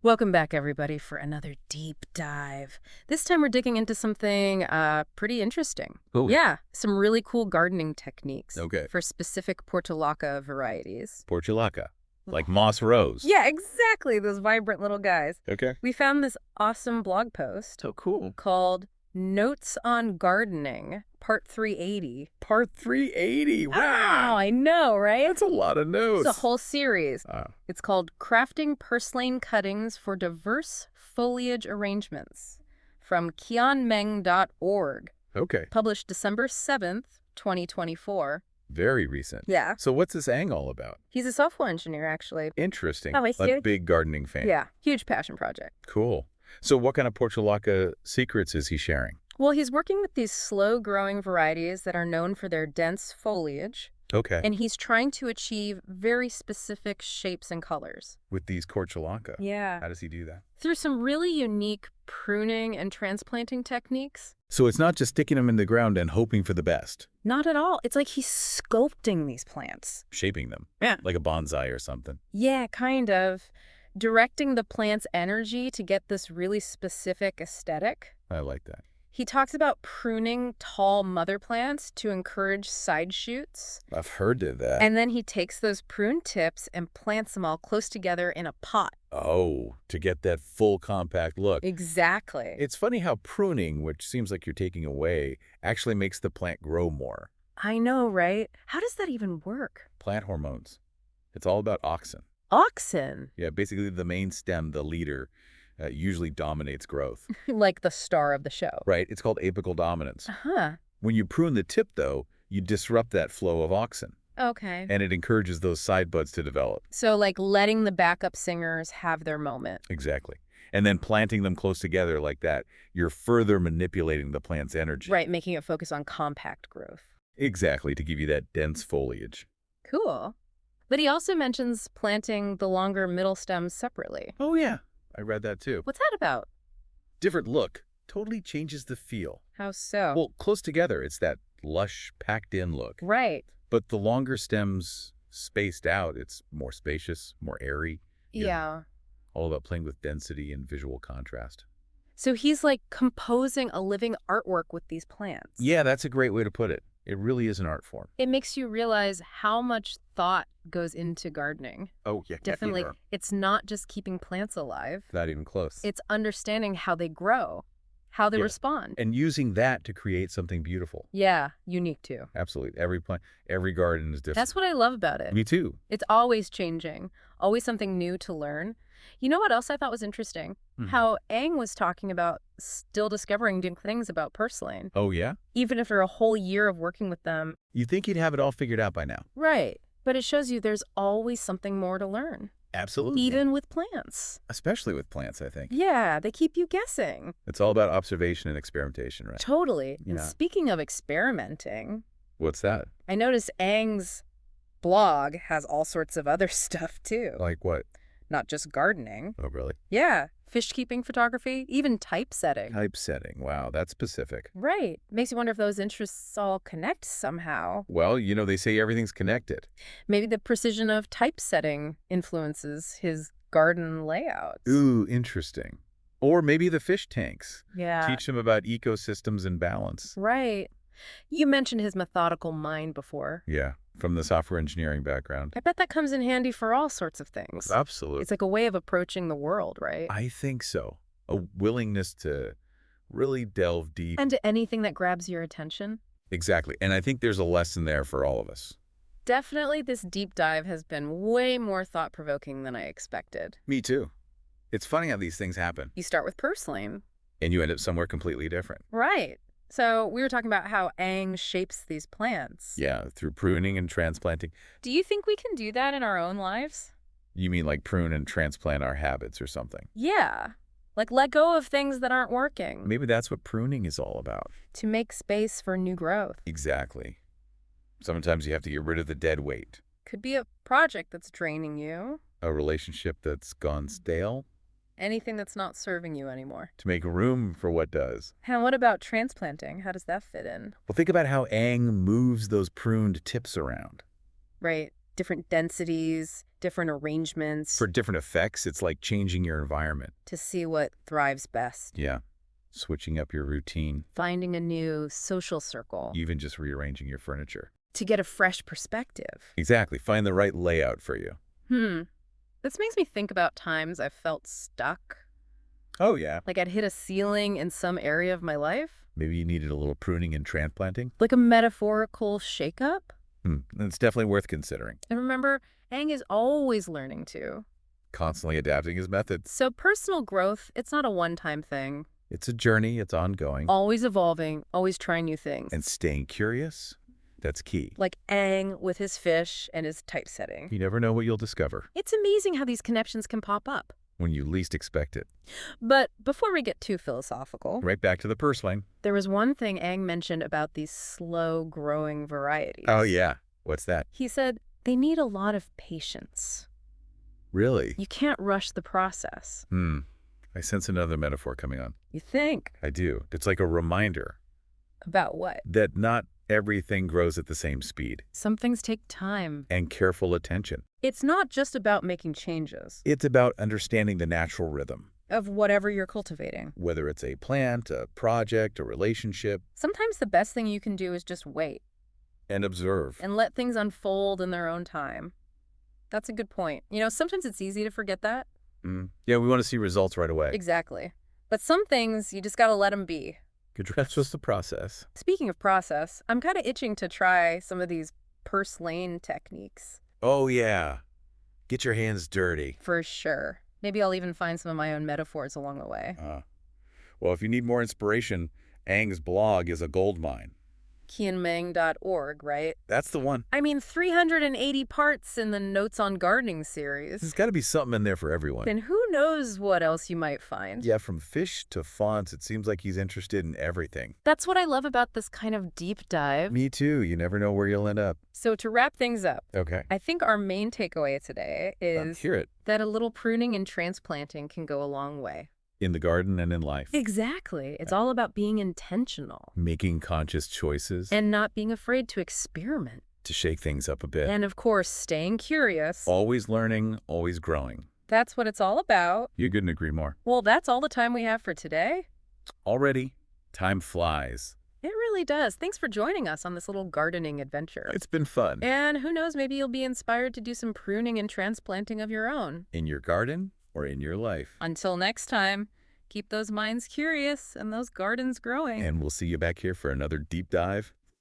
Welcome back, everybody, for another deep dive. This time we're digging into something pretty interesting. Oh, Yeah, some really cool gardening techniques okay. for specific portulaca varieties. Portulaca, like moss rose. Yeah, exactly, those vibrant little guys. Okay. We found this awesome blog post So cool. called Notes on Gardening, Part 380. Part 380. Wow, Wow. I know, right? That's a lot of notes. It's a whole series. Ah, It's called Crafting Purslane Cuttings for Diverse Foliage Arrangements from kianmeng.org, okay. published December 7th, 2024. Very recent. Yeah. So what's this Ang all about? He's a software engineer, actually. Interesting. Oh, I see. A big gardening fan. Yeah, huge passion project. Cool. So what kind of Portulaca secrets is he sharing? Well, he's working with these slow-growing varieties that are known for their dense foliage, Okay. and he's trying to achieve very specific shapes and colors. With these Portulaca. Yeah. How does he do that? Through some really unique pruning and transplanting techniques. So it's not just sticking them in the ground and hoping for the best. Not at all. It's like he's sculpting these plants. Shaping them. Yeah. Like a bonsai or something. Yeah, kind of. Directing the plant's energy to get this really specific aesthetic. I like that. He talks about pruning tall mother plants to encourage side shoots. I've heard of that. And then he takes those prune tips and plants them all close together in a pot. Oh, to get that full compact look. Exactly. It's funny how pruning, which seems like you're taking away, actually makes the plant grow more. I know, right? How does that even work? Plant hormones. It's all about auxin. Oxen. Yeah, basically the main stem, the leader, usually dominates growth. Like the star of the show. Right? It's called apical dominance. Uh-huh. When you prune the tip, though, you disrupt that flow of auxin, Okay. and it encourages those side buds to develop. So like letting the backup singers have their moment. Exactly. And then planting them close together like that, you're further manipulating the plant's energy. Right, making it focus on compact growth. Exactly, to give you that dense foliage. Cool. But he also mentions planting the longer middle stems separately. Oh, yeah. I read that too. What's that about? Different look totally changes the feel. How so? Well, close together, it's that lush, packed-in look. Right. But the longer stems spaced out, it's more spacious, more airy. Yeah. All about playing with density and visual contrast. So he's like composing a living artwork with these plants. Yeah, that's a great way to put it. It really is an art form. It makes you realize how much thought goes into gardening. Oh, yeah. Definitely. Yeah. It's not just keeping plants alive. Not even close. It's understanding how they grow, how they Yeah. respond. And using that to create something beautiful. Yeah, unique too. Absolutely. Every plant, every garden is different. That's what I love about it. Me too. It's always changing, always something new to learn. You know what else I thought was interesting? Mhm. How Ang was talking about still discovering new things about Purslane, Oh, yeah? even after a whole year of working with them. You'd think you'd have it all figured out by now. Right. But it shows you there's always something more to learn, Absolutely. even with plants. Especially with plants, I think. Yeah, they keep you guessing. It's all about observation and experimentation, right? Totally. And Yeah. speaking of experimenting, What's that? I noticed Ang's blog has all sorts of other stuff too. Like what? Not just gardening. Oh, really? Yeah, fish keeping photography, even typesetting. Typesetting. Wow, that's specific. Right. Makes you wonder if those interests all connect somehow. Well, you know, they say everything's connected. Maybe the precision of typesetting influences his garden layouts. Ooh, interesting. Or maybe the fish tanks. Yeah. Teach them about ecosystems and balance. Right. You mentioned his methodical mind before. Yeah, from the software engineering background. I bet that comes in handy for all sorts of things. Absolutely. It's like a way of approaching the world, right? I think so. A willingness to really delve deep. And to anything that grabs your attention. Exactly. And I think there's a lesson there for all of us. Definitely this deep dive has been way more thought-provoking than I expected. Me too. It's funny how these things happen, You start with Purslane. and you end up somewhere completely different. Right. So we were talking about how Ang shapes these plants. Yeah, through pruning and transplanting. Do you think we can do that in our own lives? You mean like prune and transplant our habits or something? Yeah. Like let go of things that aren't working Maybe that's what pruning is all about. to make space for new growth. Exactly. Sometimes you have to get rid of the dead weight. Could be a project that's draining you. A relationship that's gone stale Anything that's not serving you anymore. to make room for what does. And what about transplanting? How does that fit in? Well, think about how Ang moves those pruned tips around. Right. different densities, different For arrangements different effects, it's like changing your environment. to see what thrives best. Yeah. Switching up your routine, Finding a new social circle even just rearranging your furniture. to get a fresh perspective. Exactly. Find the right layout for you. This makes me think about times I've felt stuck. Oh, yeah. Like I'd hit a ceiling in some area of my life. Maybe you needed a little pruning and transplanting. Like a metaphorical shakeup. That's definitely worth considering. And remember, Aang is always learning too. Constantly adapting his methods. So personal growth, it's not a one-time thing. It's a journey. It's ongoing. Always evolving, always trying new things. And staying curious, that's key. Like Aang with his fish and his typesetting. You never know what you'll discover It's amazing how these connections can pop up. when you least expect it. But before we get too philosophical, Right back to the Purslane. there was one thing Aang mentioned about these slow-growing varieties. Oh, yeah. What's that? He said they need a lot of patience. Really? You can't rush the process. I sense another metaphor coming on. You think? I do. It's like a reminder About what? that not everything grows at the same speed Some things take time. and careful attention. It's not just about making changes It's about understanding the natural rhythm, of whatever you're cultivating. whether it's a plant, a project, a relationship, Sometimes the best thing you can do is just wait and observe. and let things unfold in their own time. That's a good point. You know, sometimes it's easy to forget that. Yeah, we want to see results right away. Exactly. But some things, you just gotta let them be. That's just the process. Speaking of process, I'm kind of itching to try some of these Purslane techniques. Oh, yeah. Get your hands dirty. For sure. Maybe I'll even find some of my own metaphors along the way. Well, if you need more inspiration, Aang's blog is a goldmine. Qianmeng.org, right? That's the one. I mean, 380 parts in the Notes on Gardening series. There's got to be something in there for everyone. Then who knows what else you might find. Yeah, from fish to fonts, it seems like he's interested in everything. That's what I love about this kind of deep dive. Me too. You never know where you'll end up. So to wrap things up, Okay. I think our main takeaway today is Hear it. that a little pruning and transplanting can go a long way. In the garden and in life. Exactly. It's all about being intentional Making conscious choices and not being afraid to experiment. to shake things up a bit. And of course, staying curious. Always learning, always growing. That's what it's all about. You couldn't agree more. Well, that's all the time we have for today. Already, time flies. It really does. Thanks for joining us on this little gardening adventure. It's been fun. And who knows, maybe you'll be inspired to do some pruning and transplanting of your own. In your garden or in your life. Until next time, keep those minds curious and those gardens growing. And we'll see you back here for another deep dive